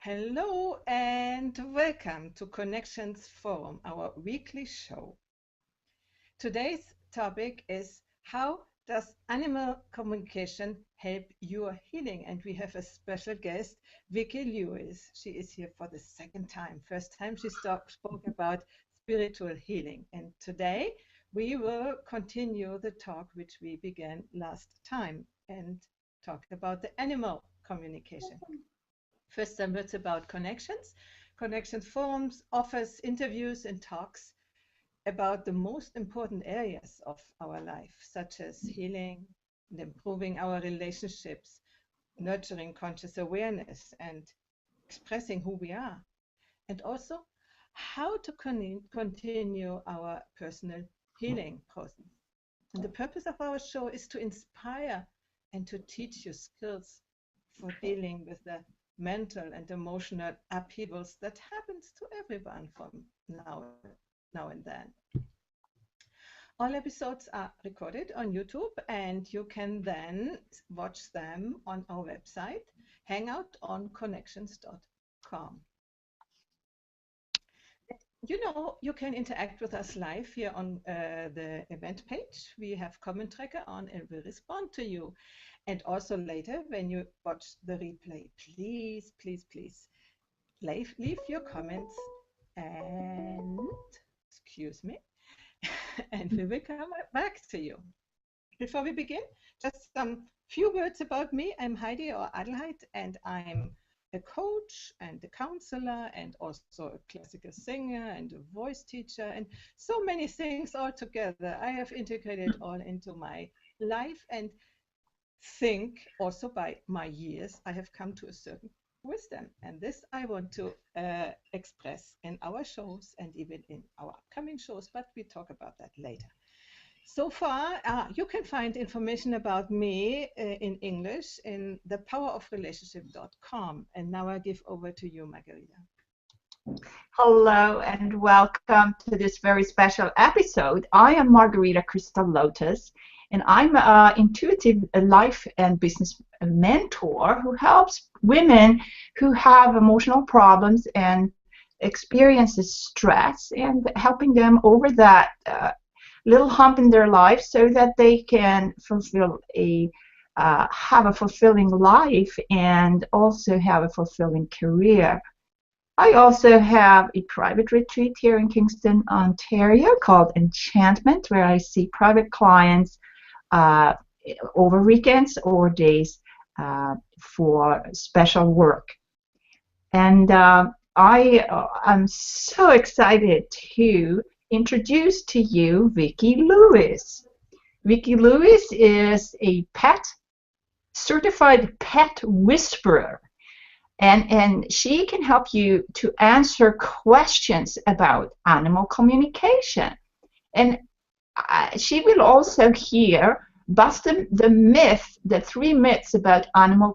Hello and welcome to Connections Forum, our weekly show. Today's topic is how does animal communication help your healing? And we have a special guest, Vicky Lewis. She is here for the second time. First time she spoke about spiritual healing. And today we will continue the talk which we began last time and talk about the animal communication. First, some words about connections. Connections Forums offers interviews and talks about the most important areas of our life, such as healing and improving our relationships, nurturing conscious awareness, and expressing who we are, and also how to continue our personal healing process. And the purpose of our show is to inspire and to teach you skills for dealing with the mental and emotional upheavals that happens to everyone from now and then. All episodes are recorded on YouTube and you can then watch them on our website, Hangout on connections.com. You know, you can interact with us live here on the event page. We have comment tracker on and we'll respond to you. And also later, when you watch the replay, please, please, please leave your comments and, excuse me, and we will come back to you. Before we begin, just some few words about me. I'm Heidi or Adelheid, and I'm a coach and a counselor and also a classical singer and a voice teacher and so many things all together. I have integrated all into my life and think also by my years I have come to a certain wisdom, and this I want to express in our shows and even in our upcoming shows, but we talk about that later. So far you can find information about me in English in thepowerofrelationship.com, and now I give over to you, Margherita. Hello and welcome to this very special episode. I am Margherita Crystal Lotus, and I'm an intuitive life and business mentor who helps women who have emotional problems and experiences stress, and helping them over that little hump in their life so that they can fulfill have a fulfilling life and also have a fulfilling career. I also have a private retreat here in Kingston, Ontario called Enchantment, where I see private clients over weekends or days for special work. And I am so excited to introduce to you Vicky Lewis. Vicky Lewis is a certified pet whisperer. And she can help you to answer questions about animal communication. And she will also bust the myth, the 3 myths about animal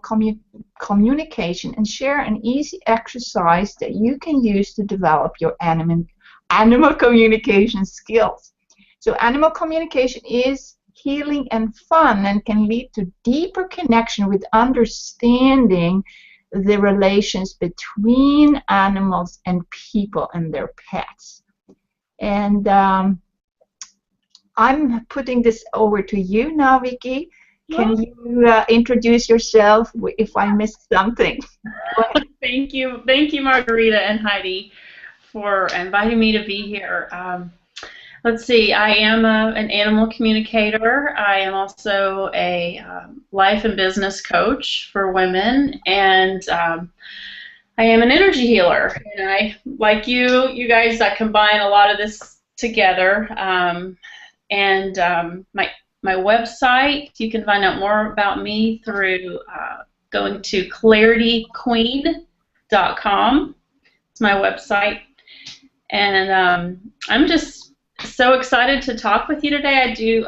communication, and share an easy exercise that you can use to develop your animal communication skills. So animal communication is healing and fun and can lead to deeper connection with understanding the relations between animals and people and their pets. And I'm putting this over to you now, Vicky. Can you introduce yourself if I missed something? Thank you, Margherita and Heidi, for inviting me to be here. Let's see, I am an animal communicator. I am also a life and business coach for women, and I am an energy healer. And I, like you guys, I combine a lot of this together. My website, you can find out more about me through going to clarityqueen.com. It's my website. And I'm just so excited to talk with you today. I do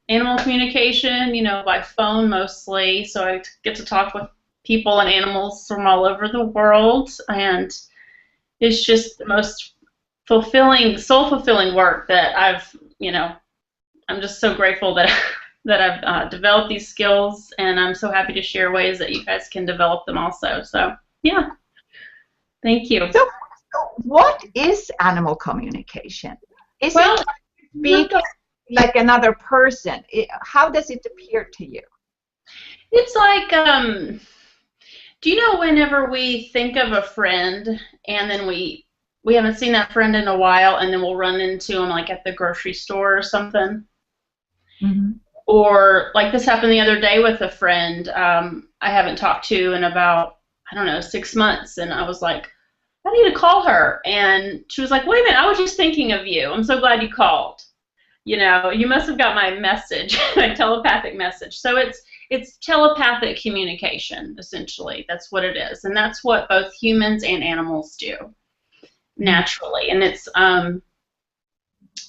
animal communication, by phone mostly, so I get to talk with people and animals from all over the world, and it's just the most fulfilling, soul-fulfilling work that I'm just so grateful that I've developed these skills, and I'm so happy to share ways that you guys can develop them also. So, yeah. Thank you. So what is animal communication? Is Well, it speaking like another person? How does it appear to you? it's like, do you know whenever we think of a friend and then we haven't seen that friend in a while and then we'll run into them like at the grocery store or something? Mm-hmm. Or like this happened the other day with a friend I haven't talked to in about, I don't know, 6 months. And I was like, I need to call her. And she was like, wait a minute, I was just thinking of you. I'm so glad you called. You know, you must have got my message, my telepathic message. So it's telepathic communication, essentially. That's what it is. And that's what both humans and animals do naturally. And it's that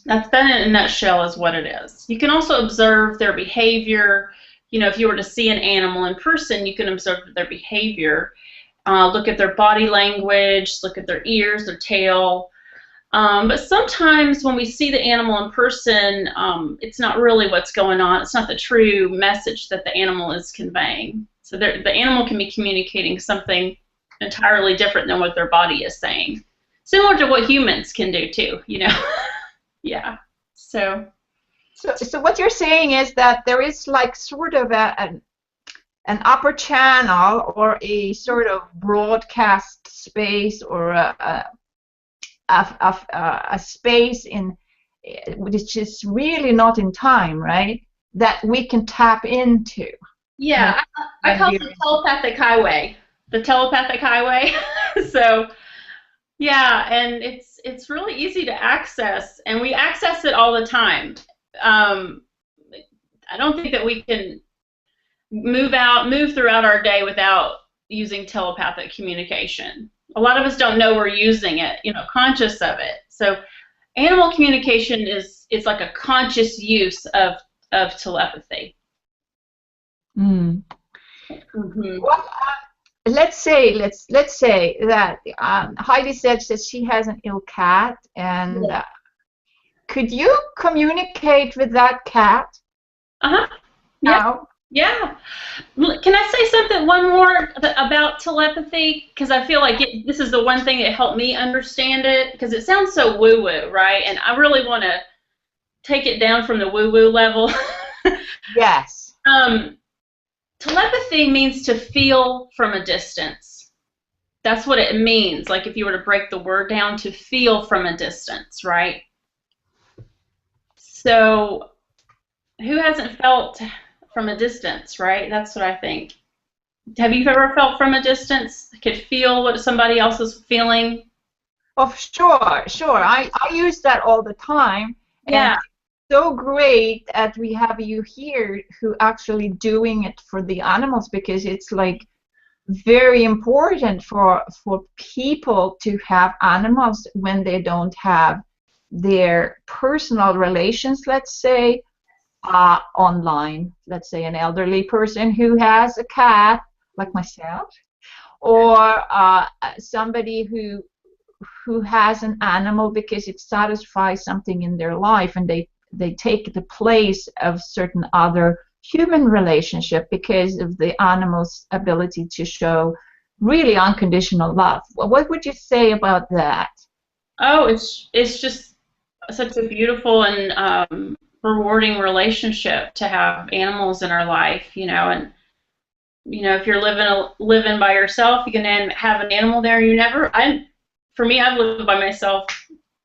in a nutshell is what it is. You can also observe their behavior. You know, if you were to see an animal in person, you can observe their behavior. Look at their body language, look at their ears, their tail. But sometimes when we see the animal in person, it's not really what's going on. It's not the true message that the animal is conveying. So the animal can be communicating something entirely different than what their body is saying. Similar to what humans can do too, you know. Yeah. So what you're saying is that there is like sort of an upper channel or a sort of broadcast space or a space in which is really not in time, right? That we can tap into. Yeah, I call it the telepathic highway. The telepathic highway. So yeah, and it's really easy to access, and we access it all the time. I don't think that we can move throughout our day without using telepathic communication. A lot of us don't know we're using it, you know, conscious of it. So animal communication is like a conscious use of telepathy. Mm. Mm-hmm. Well, let's say that Heidi says that she has an ill cat, and could you communicate with that cat? Uh-huh. Yeah. Now? Yeah. Can I say something, one more about telepathy? Because I feel like this is the one thing that helped me understand it, because it sounds so woo-woo, right? And I really want to take it down from the woo-woo level. Yes. Telepathy means to feel from a distance. That's what it means, like if you were to break the word down, to feel from a distance, right? So who hasn't felt from a distance, right? That's what I think. Have you ever felt from a distance? Could feel what somebody else is feeling? Oh, sure. I use that all the time. Yeah. And it's so great that we have you here who actually doing it for the animals, because it's like very important for people to have animals when they don't have their personal relations, let's say, online. Let's say an elderly person who has a cat, like myself, or somebody who has an animal because it satisfies something in their life, and they take the place of certain other human relationship because of the animal's ability to show really unconditional love. What would you say about that? Oh, it's just such a beautiful and rewarding relationship to have animals in our life, you know. And you know, if you're living by yourself, you can have an animal there. For me, I've lived by myself,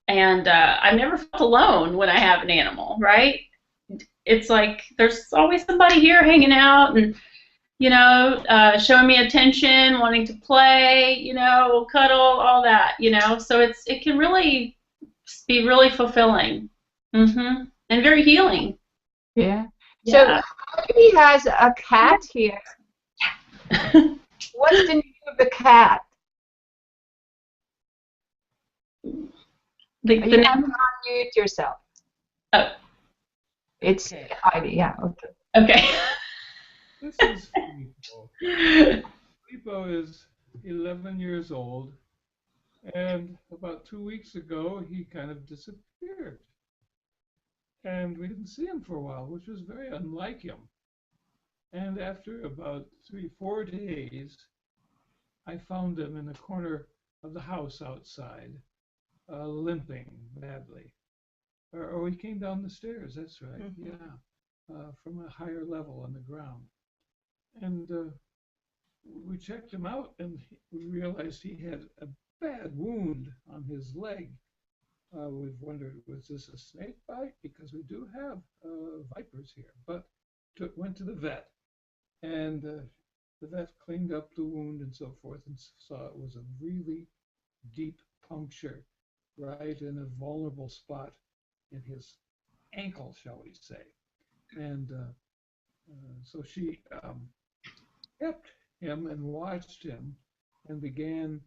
and I've never felt alone when I have an animal, right? It's like there's always somebody here hanging out and, you know, showing me attention, wanting to play, you know, cuddle, all that, you know. So it can really be really fulfilling, and very healing. Yeah. Yeah. So Heidi has a cat here. What's the name of the cat? You have to unmute yourself. Oh. It's Heidi, yeah, okay. Okay. This is Filippo. Filippo is 11 years old, and about 2 weeks ago, he kind of disappeared. And we didn't see him for a while, which was very unlike him. And after about 3-4 days, I found him in a corner of the house outside, limping badly. Or he came down the stairs, that's right, from a higher level on the ground. And we checked him out, and we realized he had a bad wound on his leg. We've wondered, was this a snake bite? Because we do have vipers here. But went to the vet, and the vet cleaned up the wound and so forth, and saw it was a really deep puncture right in a vulnerable spot in his ankle, shall we say. And so she kept him and watched him and began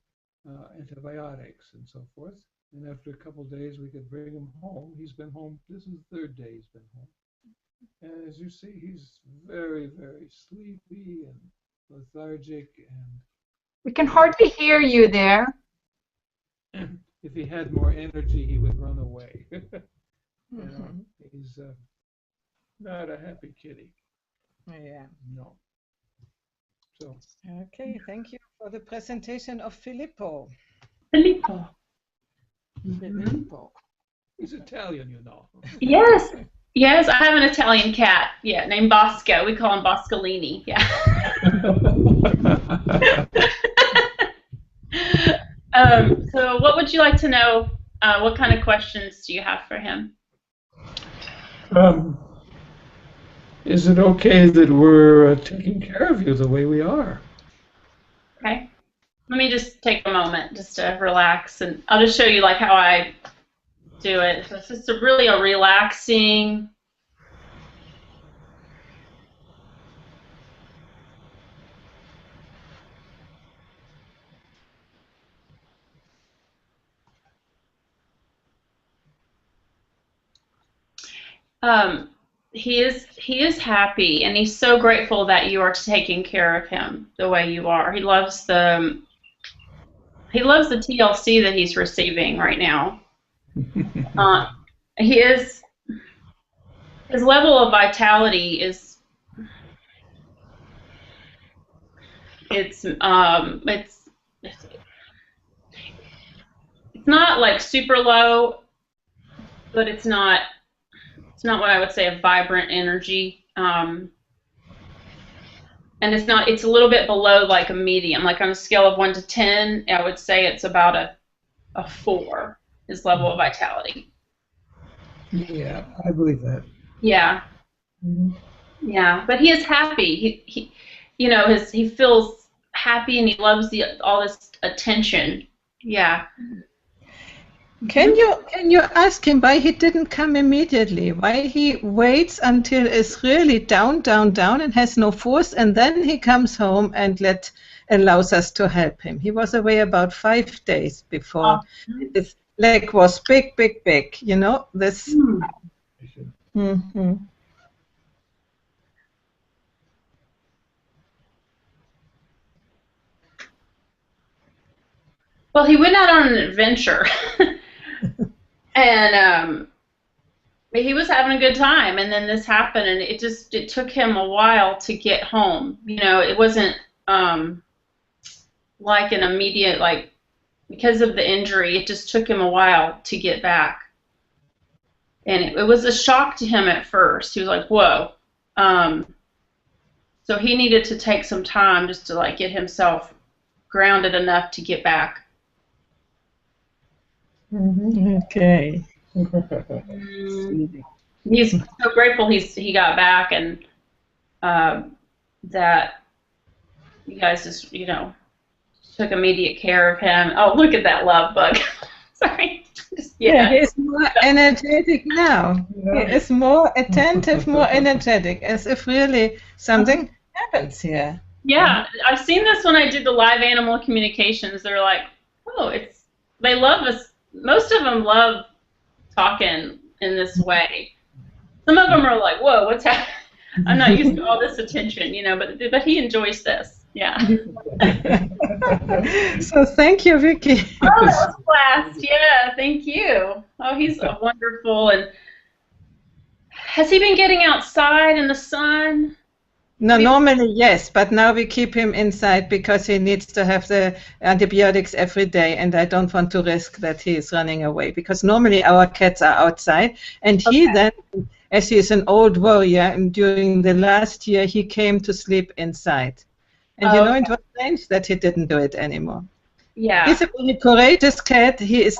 antibiotics and so forth. And after a couple of days, we could bring him home. He's been home. This is the third day he's been home. And as you see, he's very, very sleepy and lethargic. And We can hardly hear you there. if he had more energy, he would run away. You know, he's not a happy kitty. Yeah. No. So. Okay, thank you for the presentation of Filippo. Filippo. Filippo. He's Italian, you know. Yes. Yes, I have an Italian cat. Yeah, named Bosco. We call him Boscolini. Yeah. So what would you like to know? What kind of questions do you have for him? Is it okay that we're taking care of you the way we are? Okay. Let me just take a moment just to relax, and I'll just show you like how I do it. So it's just really a relaxing. He is happy, and he's so grateful that you are taking care of him the way you are. He loves the TLC that he's receiving right now. His level of vitality is it's not like super low, but it's not what I would say a vibrant energy. And it's a little bit below like a medium. Like on a scale of 1 to 10, I would say it's about a 4, his level of vitality. Yeah, I believe that. Yeah. Yeah, but he is happy. He you know, he feels happy, and he loves all this attention. Yeah. Can you ask him why he didn't come immediately? Why he waits until it's really down, and has no force, and then he comes home and allows us to help him? He was away about 5 days before his leg was big. You know this. Well, he went out on an adventure. And he was having a good time, and then this happened, and it took him a while to get home. You know, it wasn't like an immediate, like, because of the injury, it just took him a while to get back. And it was a shock to him at first. He was like, whoa. So he needed to take some time just to like get himself grounded enough to get back. Okay. He's so grateful he got back, and that you guys just, you know, took immediate care of him. Oh, look at that love bug. Sorry. Yeah, he's more energetic now. Yeah. He is more attentive, more energetic, as if really something happens here. Yeah, I've seen this when I did the live animal communications. They're like, oh, they love us. Most of them love talking in this way. Some of them are like, whoa, what's happening? I'm not used to all this attention, you know, but he enjoys this. Yeah. So thank you, Vicky. Oh, that was a blast. Yeah, thank you. Oh, he's wonderful. And has he been getting outside in the sun? No, normally yes, but now we keep him inside because he needs to have the antibiotics every day, and I don't want to risk that he is running away, because normally our cats are outside, and he then, as he is an old warrior, and during the last year he came to sleep inside. And you know, it was strange that he didn't do it anymore. Yeah. He's a very courageous cat. He is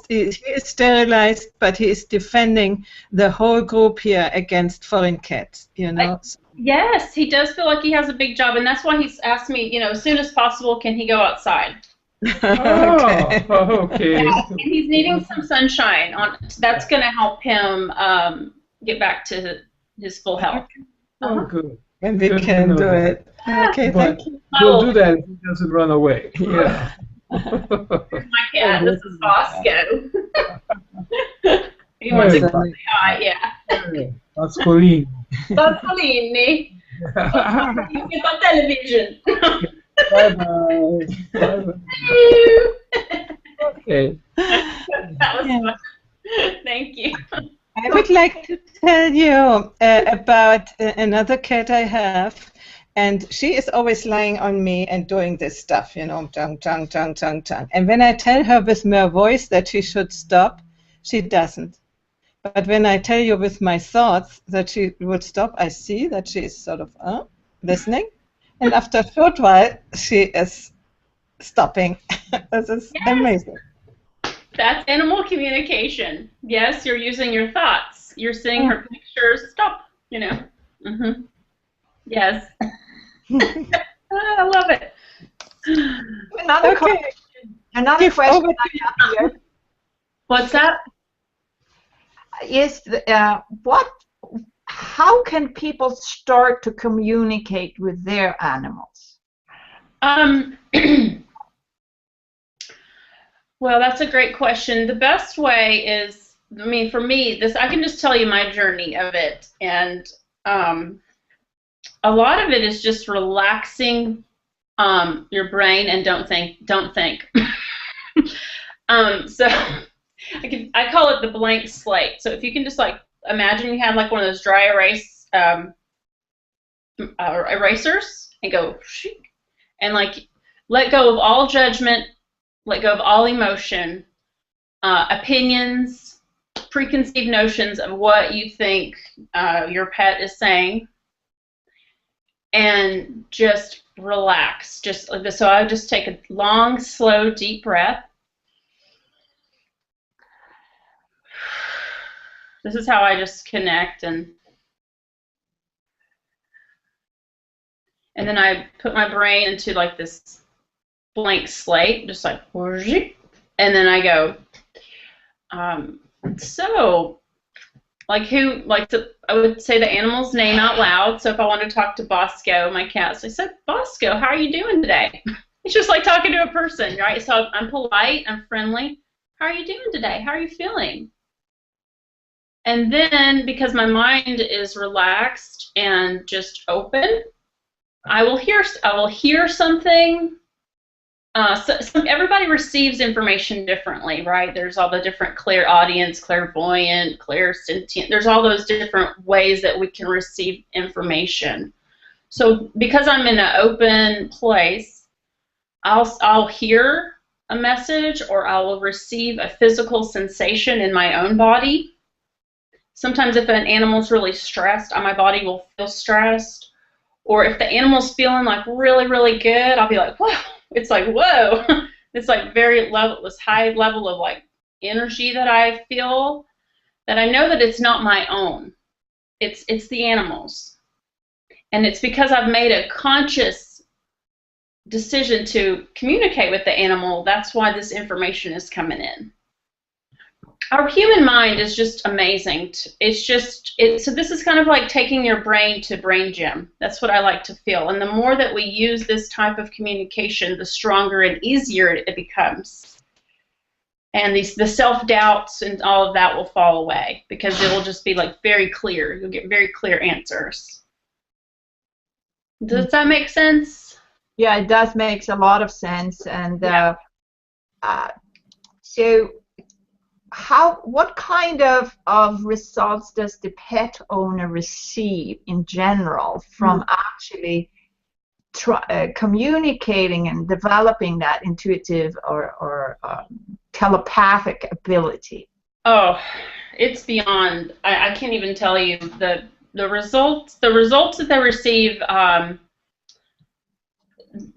sterilized, but he is defending the whole group here against foreign cats, you know. Yes, he does feel like he has a big job, and that's why he's asked me, you know, as soon as possible, can he go outside? Okay. Yeah, and he's needing some sunshine. That's going to help him get back to his full health. Oh, good. And we can do it. Okay, thank you. We'll do that if he doesn't run away. Yeah. Here's my cat. This is Bosco. He wants to say hi, yeah. Pascolini. Pascolini. You get on television. Bye-bye. Bye-bye. Okay. That was fun. Thank you. I would like to tell you about another cat I have, and she is always lying on me and doing this stuff, you know, chung, chung, chung, chung, chung. And when I tell her with my voice that she should stop, she doesn't. But when I tell you with my thoughts that she would stop, I see that she is sort of listening. And after a short while, she is stopping. This is amazing. That's animal communication. Yes, you're using your thoughts. You're seeing her pictures. Stop, you know. Mm-hmm. Yes. I love it. Another question. Another question I have here. What's that? Is how can people start to communicate with their animals? Well, that's a great question. The best way is, I mean, for me, I can just tell you my journey of it, and a lot of it is just relaxing your brain and don't think. So I call it the blank slate. So if you can just like imagine you had like one of those dry erase erasers and go and like let go of all judgment, let go of all emotion, opinions, preconceived notions of what you think your pet is saying, and just relax. Just like this. So I just take a long, slow, deep breath. This is how I just connect, and then I put my brain into like this blank slate, just like, and then I go, so, like I would say the animal's name out loud. So if I want to talk to Bosco, my cat, so I said, Bosco, how are you doing today? It's just like talking to a person, right? So I'm polite, I'm friendly. How are you doing today? How are you feeling? And then, because my mind is relaxed and just open, I will hear something. Everybody receives information differently, right? There's all the different clairaudience, clairvoyant, clairsentient. There's all those different ways that we can receive information. So, because I'm in an open place, I'll hear a message, or I will receive a physical sensation in my own body. Sometimes if an animal's really stressed, my body will feel stressed. Or if the animal's feeling like really, really good, I'll be like, whoa. It's like, whoa. It's like this high level of like energy that I feel, that I know that it's not my own. It's the animal's. And it's because I've made a conscious decision to communicate with the animal. That's why this information is coming in. Our human mind is just amazing. So this is kind of like taking your brain to brain gym. That's what I like to feel. And the more that we use this type of communication, the stronger and easier it becomes. And the self-doubts and all of that will fall away, because it will just be like very clear. You'll get very clear answers. Does that make sense? Yeah, it does make a lot of sense. And so what kind of results does the pet owner receive in general from actually communicating and developing that intuitive or telepathic ability? Oh, it's beyond. I can't even tell you the results. The results that they receive.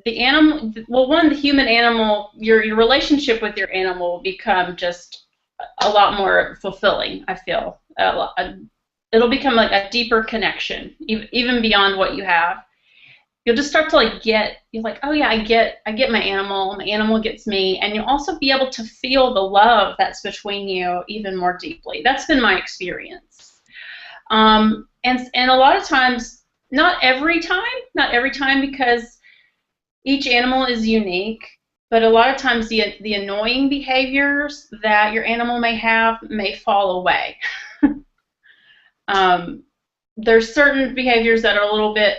The animal. Well, one, the human animal. Your relationship with your animal will become just a lot more fulfilling. I feel it'll become like a deeper connection, even beyond what you have. You'll just start to you're like, oh yeah, I get my animal gets me, and you'll also be able to feel the love that's between you even more deeply. That's been my experience. And a lot of times, not every time, because each animal is unique, but a lot of times the annoying behaviors that your animal may have may fall away. There's certain behaviors that are a little bit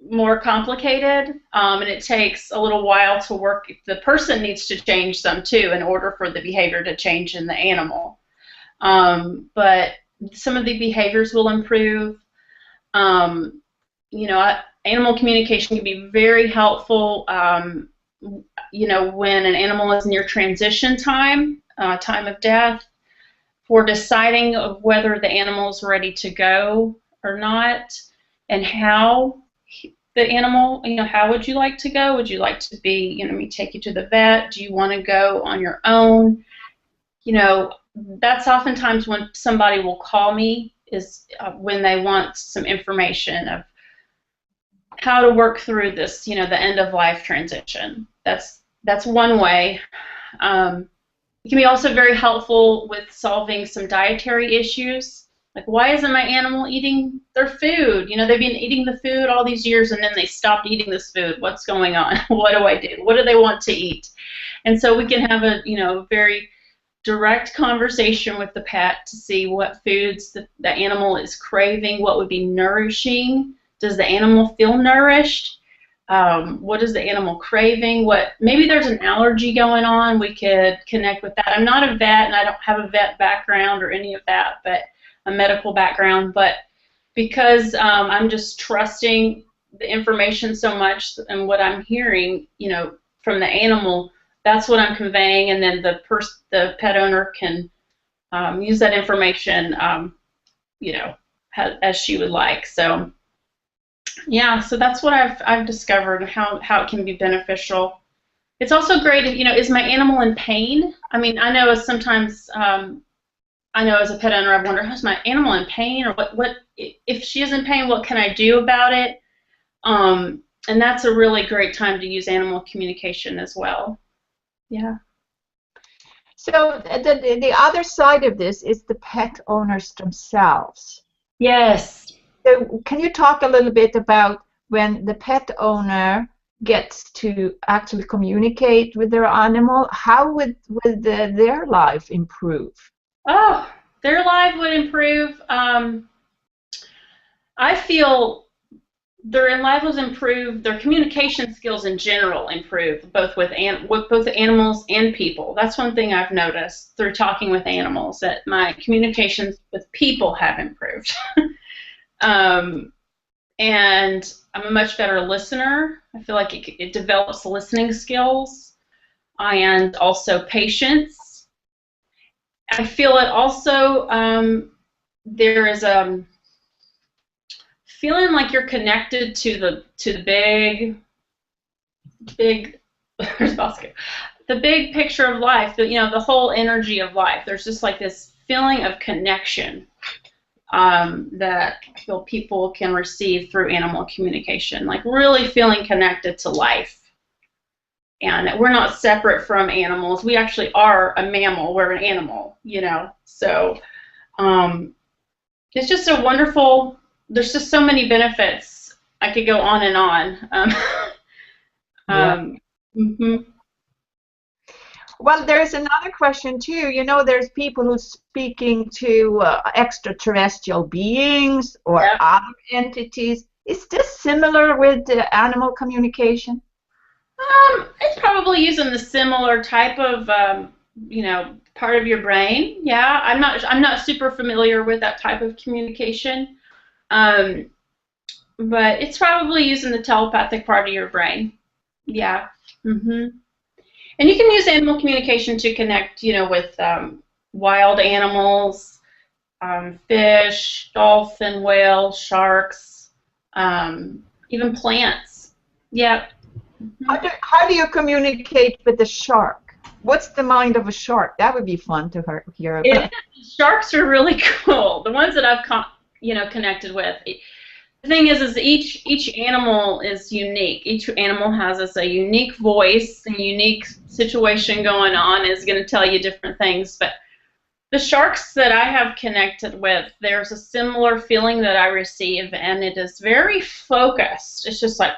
more complicated, and it takes a little while to work. The person needs to change them too in order for the behavior to change in the animal. But some of the behaviors will improve. You know, animal communication can be very helpful. You know, when an animal is near transition time, time of death, for deciding of whether the animal is ready to go or not, and how the animal, you know, how would you like to go? Would you like to be, you know, me take you to the vet? Do you want to go on your own? You know, that's oftentimes when somebody will call me, is when they want some information of how to work through this, you know, the end of life transition. That's one way. It can be also very helpful with solving some dietary issues. Like, why isn't my animal eating their food? You know, they've been eating the food all these years, and then they stopped eating this food. What's going on? What do I do? What do they want to eat? And so we can have a, you know, very direct conversation with the pet to see what foods the animal is craving, what would be nourishing. Does the animal feel nourished? What is the animal craving? Maybe there's an allergy going on. We could connect with that. I'm not a vet, and I don't have a vet background or any of that, but a medical background. But because I'm just trusting the information so much and what I'm hearing, you know, from the animal, that's what I'm conveying, and then the pet owner can use that information, you know, as she would like. So. Yeah, so that's what I've discovered, how it can be beneficial. It's also great if, you know, is my animal in pain? I mean, I know sometimes, I know as a pet owner, I wonder, is my animal in pain, or what if she is in pain, what can I do about it? And that's a really great time to use animal communication as well. Yeah. So the other side of this is the pet owners themselves. Yes. So can you talk a little bit about when the pet owner gets to actually communicate with their animal, how would their life improve? Oh, their life would improve. I feel their life was improved. Their communication skills in general improved, both with both animals and people. That's one thing I've noticed through talking with animals, that my communications with people have improved. And I'm a much better listener. I feel like it develops listening skills and also patience. I feel it also, there is a feeling like you're connected to the big where's Bosco? The big picture of life, you know, the whole energy of life. There's just like this feeling of connection that I feel people can receive through animal communication, like really feeling connected to life. And we're not separate from animals. We actually are a mammal. We're an animal, you know. So it's just a wonderful, there's just so many benefits. I could go on and on. Mm-hmm. Well, there's another question too. You know, there's people who are speaking to extraterrestrial beings or other entities. Is this similar with the animal communication? It's probably using the similar type of, you know, part of your brain. Yeah, I'm not super familiar with that type of communication, but it's probably using the telepathic part of your brain. Yeah. And you can use animal communication to connect, with wild animals, fish, dolphin, whale, sharks, even plants. Yeah. How do you communicate with the shark? What's the mind of a shark? That would be fun to hear about. Sharks are really cool. The ones that I've connected with. The thing is each animal is unique. Each animal has a unique voice, a unique situation going on, is going to tell you different things. But the sharks that I have connected with, there's a similar feeling that I receive, and it is very focused. It's just like,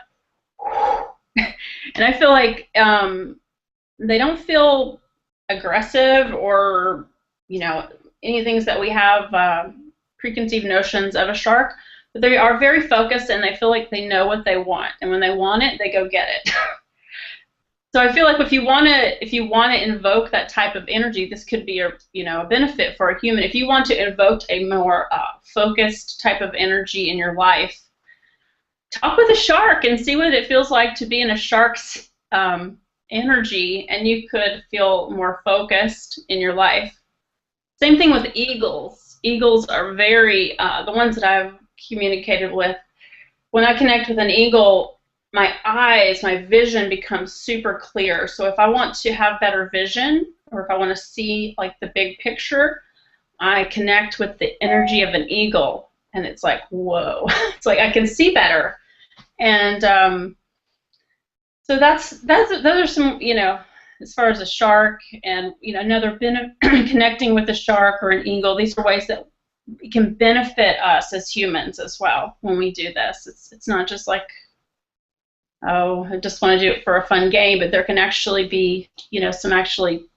and I feel like they don't feel aggressive or, any things that we have preconceived notions of a shark. But they are very focused, and they feel like they know what they want, and when they want it, they go get it. So I feel like if you want to invoke that type of energy, this could be a benefit for a human. If you want to invoke a more focused type of energy in your life, talk with a shark and see what it feels like to be in a shark's energy, and you could feel more focused in your life. Same thing with eagles. Eagles are very, the ones that I've communicated with, when I connect with an eagle, my eyes, my vision becomes super clear. So if I want to have better vision, or if I want to see like the big picture, I connect with the energy of an eagle, and it's like, whoa. It's like I can see better. And so those are some, as far as a shark and, another connecting with a shark or an eagle, these are ways that it can benefit us as humans as well when we do this. It's not just like, oh, I just want to do it for a fun game, but there can actually be, some actually